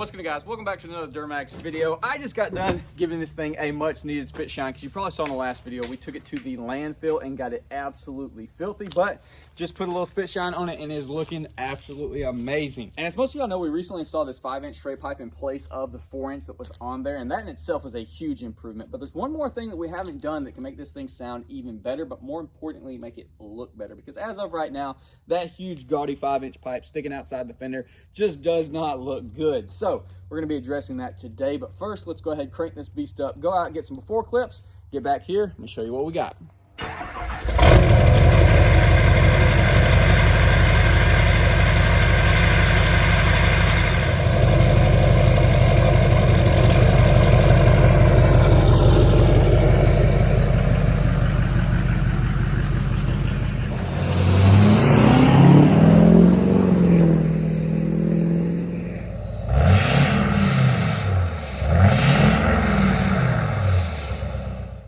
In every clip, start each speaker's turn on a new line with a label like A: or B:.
A: What's good, guys? Welcome back to another Duramax video. I just got done giving this thing a much needed spit shine because you probably saw in the last video we took it to the landfill and got it absolutely filthy, but just put a little spit shine on it and it is looking absolutely amazing. And as most of y'all know, we recently installed this 5-inch straight pipe in place of the 4-inch that was on there, and that in itself is a huge improvement. But there's one more thing that we haven't done that can make this thing sound even better, but more importantly make it look better, because as of right now, that huge gaudy 5-inch pipe sticking outside the fender just does not look good. So we're going to be addressing that today, but first let's go ahead and crank this beast up, go out and get some before clips, get back here, let me show you what we got.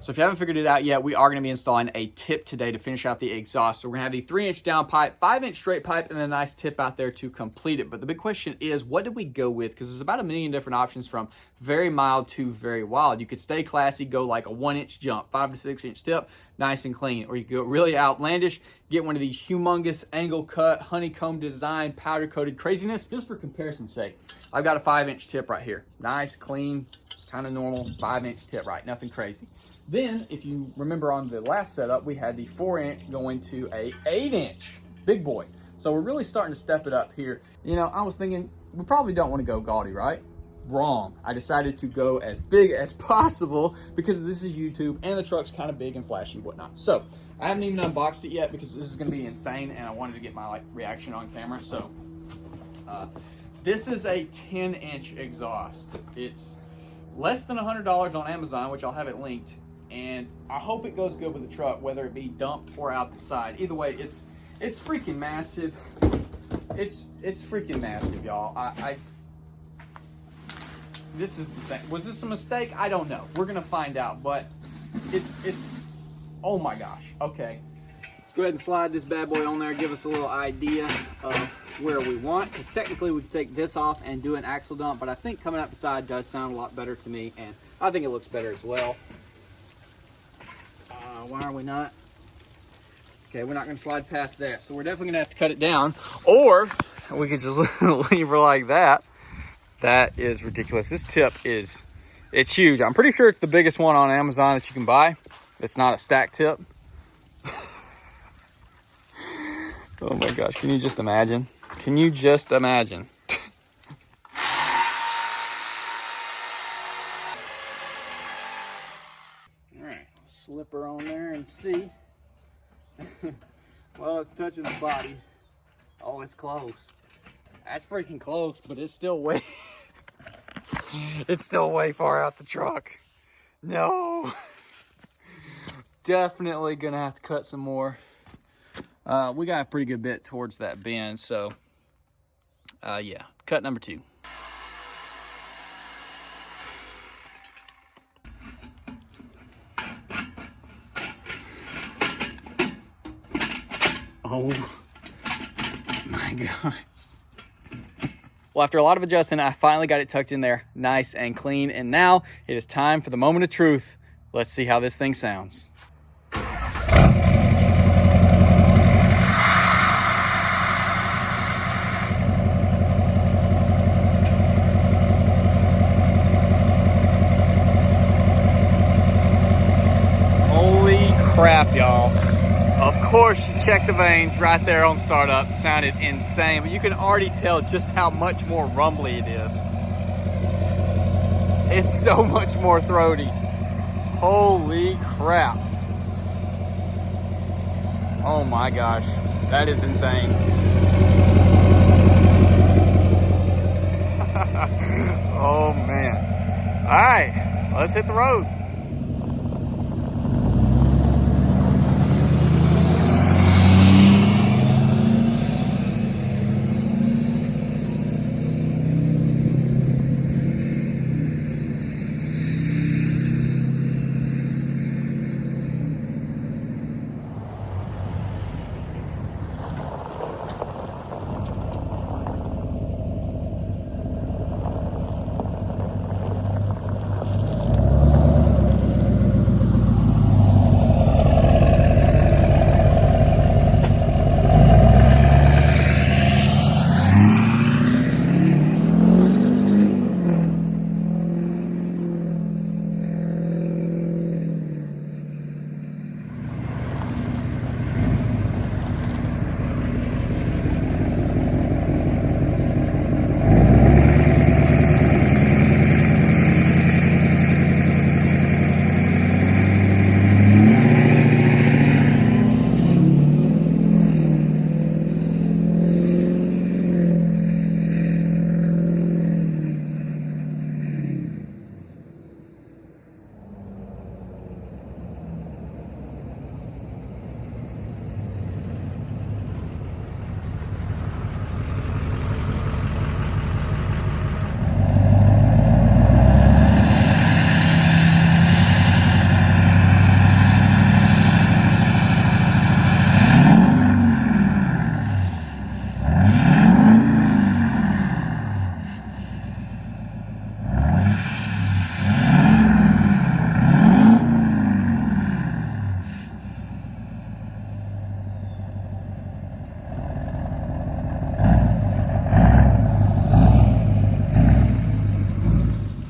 A: So if you haven't figured it out yet, we are going to be installing a tip today to finish out the exhaust. So we're going to have the 3-inch down pipe, 5-inch straight pipe, and a nice tip out there to complete it. But the big question is, what did we go with? Because there's about a million different options from very mild to very wild. You could stay classy, go like a 1-inch jump, 5 to 6-inch tip, nice and clean. Or you could go really outlandish, get one of these humongous angle cut, honeycomb design, powder coated craziness. Just for comparison's sake, I've got a 5-inch tip right here. Nice, clean, kind of normal 5-inch tip, right? Nothing crazy. Then, if you remember on the last setup, we had the 4-inch going to a 8-inch, big boy. So we're really starting to step it up here. You know, I was thinking, we probably don't want to go gaudy, right? Wrong. I decided to go as big as possible because this is YouTube and the truck's kind of big and flashy and whatnot. So, I haven't even unboxed it yet because this is going to be insane and I wanted to get my reaction on camera. So, this is a 10-inch exhaust. It's less than $100 on Amazon, which I'll have it linked. And I hope it goes good with the truck, whether it be dumped or out the side. Either way, it's freaking massive. It's freaking massive, y'all. This is the same. Was this a mistake? I don't know. We're gonna find out. But it's oh my gosh. Okay, let's go ahead and slide this bad boy on there. Give us a little idea of where we want. Because technically we could take this off and do an axle dump, but I think coming out the side does sound a lot better to me, and I think it looks better as well. Why are we not? Okay, we're not going to slide past that. So we're definitely going to have to cut it down. Or we could just leave her like that. That is ridiculous. This tip it's huge. I'm pretty sure it's the biggest one on Amazon that you can buy. It's not a stack tip. Oh my gosh, can you just imagine? Can you just imagine? Slip her on there and see. Well, it's touching the body. Oh, it's close. That's freaking close, but it's still way it's still way far out the truck. No. Definitely gonna have to cut some more. We got a pretty good bit towards that bend, so yeah, cut number 2. Oh my God. Well, after a lot of adjusting, I finally got it tucked in there nice and clean. And now it is time for the moment of truth. Let's see how this thing sounds. Holy crap, y'all. Of course, you check the vanes right there on startup. Sounded insane, but you can already tell just how much more rumbly it is. It's so much more throaty. Holy crap. Oh my gosh, that is insane. Oh man. All right, let's hit the road.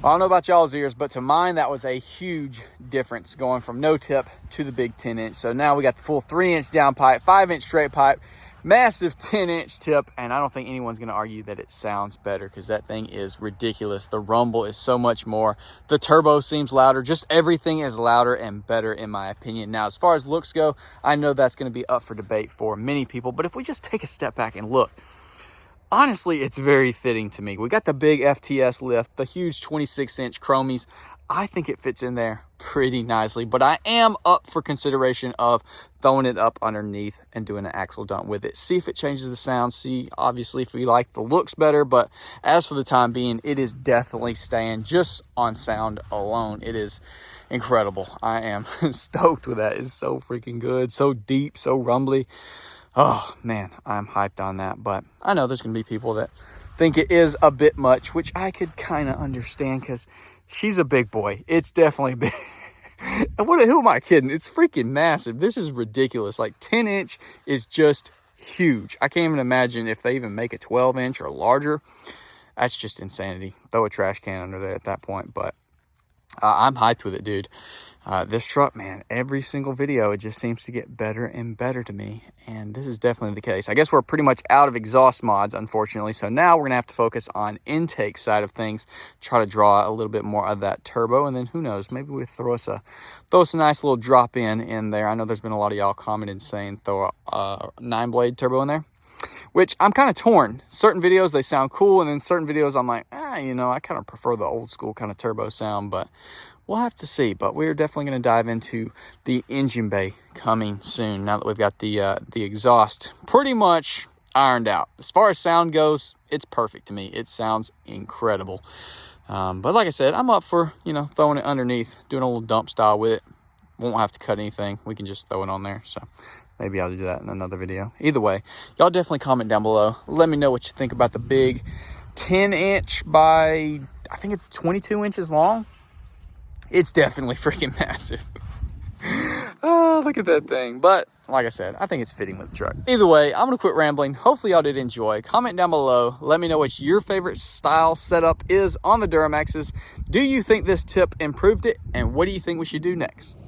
A: I don't know about y'all's ears, but to mine, that was a huge difference going from no tip to the big 10-inch. So now we got the full 3-inch down pipe, 5-inch straight pipe, massive 10-inch tip, and I don't think anyone's going to argue that it sounds better because that thing is ridiculous. The rumble is so much more. The turbo seems louder. Just everything is louder and better in my opinion. Now, as far as looks go, I know that's going to be up for debate for many people, but if we just take a step back and look, honestly, it's very fitting to me. We got the big FTS lift, the huge 26-inch chromies. I think it fits in there pretty nicely, but I am up for consideration of throwing it up underneath and doing an axle dump with it. See if it changes the sound. See, obviously, if we like the looks better, but as for the time being, it is definitely staying just on sound alone. It is incredible. I am stoked with that. It's so freaking good, so deep, so rumbly. Oh, man, I'm hyped on that, but I know there's going to be people that think it is a bit much, which I could kind of understand because she's a big boy. It's definitely big. Who am I kidding? It's freaking massive. This is ridiculous. Like 10-inch is just huge. I can't even imagine if they even make a 12-inch or larger. That's just insanity. Throw a trash can under there at that point, but I'm hyped with it, dude. This truck, man, every single video, it just seems to get better and better to me. And this is definitely the case. I guess we're pretty much out of exhaust mods, unfortunately. So now we're going to have to focus on intake side of things, try to draw a little bit more of that turbo. And then who knows, maybe we throw us a nice little drop in there. I know there's been a lot of y'all commented saying throw a 9-blade turbo in there, which I'm kind of torn. Certain videos, they sound cool. And then certain videos, I'm like, you know, I kind of prefer the old school kind of turbo sound, but we'll have to see. But we're definitely going to dive into the engine bay coming soon now that we've got the exhaust pretty much ironed out. As far as sound goes, it's perfect to me. It sounds incredible. But like I said, I'm up for, you know, throwing it underneath, doing a little dump style with it. Won't have to cut anything. We can just throw it on there. So maybe I'll do that in another video. Either way, y'all definitely comment down below. Let me know what you think about the big 10-inch by, I think it's 22 inches long. It's definitely freaking massive. Oh, look at that thing. But like I said, I think it's fitting with the truck. Either way, I'm going to quit rambling. Hopefully y'all did enjoy. Comment down below. Let me know what your favorite style setup is on the Duramaxes. Do you think this tip improved it? And what do you think we should do next?